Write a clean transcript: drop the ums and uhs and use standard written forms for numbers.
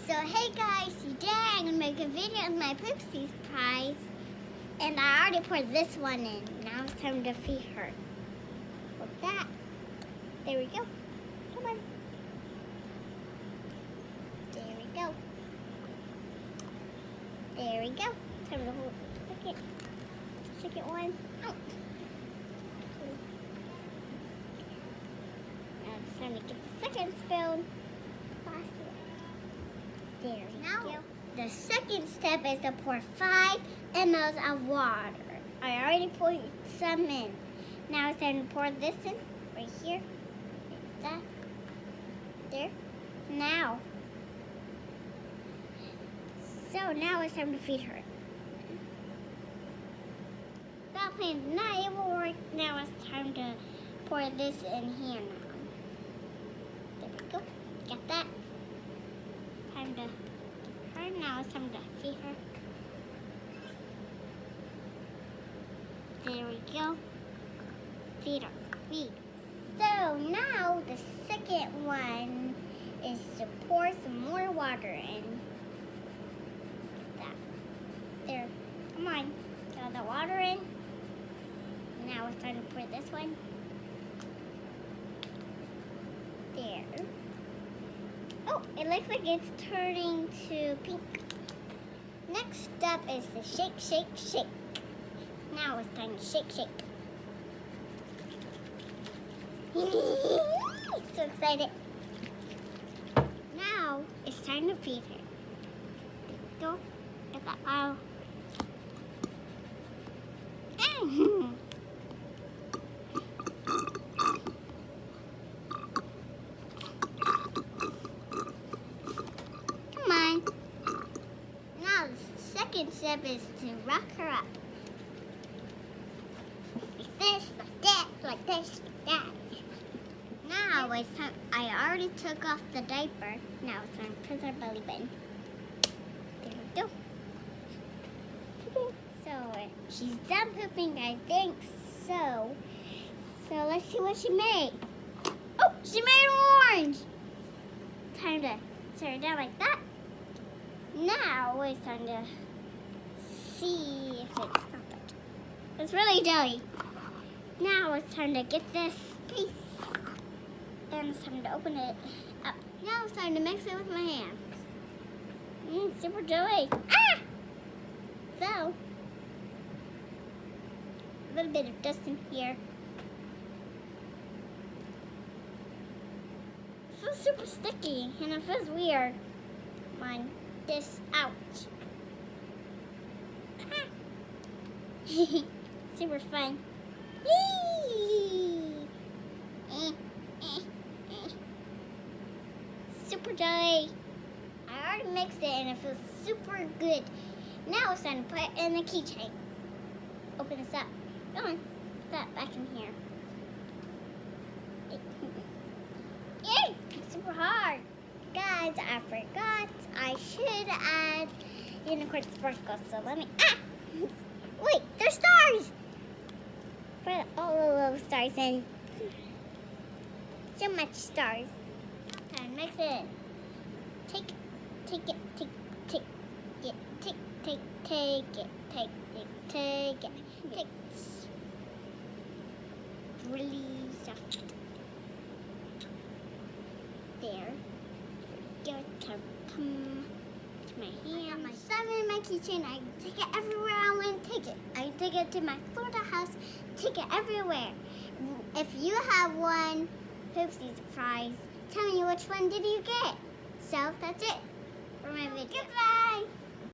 So hey guys, today I'm going to make a video of my Poopsie prize. And I already poured this one in. Now it's time to feed her. With that, there we go. Come on. There we go. There we go. Time to hold the second one. Oh. Now it's time to get the second spoon. There we go. The second step is to pour 5 ml of water. I already poured some in. Now it's time to pour this in, right here, like that, there, now. So now it's time to feed her. That plan's not able to work. Now it's time to pour this in here now. There we go. Get that? Time to her. Now it's time to feed her. There we go. Feed her. Feed. So now the second one is to pour some more water in. That. There. Come on. Get all the water in. Now it's time to pour this one. There. Oh, it looks like it's turning to pink. Next step is to shake, shake, shake. Now it's time to shake, shake. So excited. Now it's time to feed her. Go get that bottle. Second step is to rock her up. Like this, like that, like this, like that. Now it's time. I already took off the diaper. Now it's time to put her belly button. There we go. So she's done pooping, I think so. So let's see what she made. Oh, she made orange. Time to set her down like that. Now it's time to see if it's not that. It's really jelly. Now it's time to get this piece. And it's time to open it up. Now it's time to mix it with my hands. Super jelly. Ah! So, a little bit of dust in here. It feels super sticky and it feels weird. Come on. This out. Super fun. Super jelly. I already mixed it and it feels super good. Now it's time to put it in the keychain. Open this up. Come on. Put that back in here. Yay! It's super hard. Guys, I forgot I should add unicorn sparkles, so let me, wait, there's stars! Put all the little stars in. So much stars. And mix it in. Take it, take it, take it, take it. Really soft. There. Come to my hand. I got my stuff in my kitchen. I take it everywhere I want to take it. I take it to my Florida house. Take it everywhere. If you have one Poopsie prize, tell me which one did you get. So that's it for my video. Goodbye.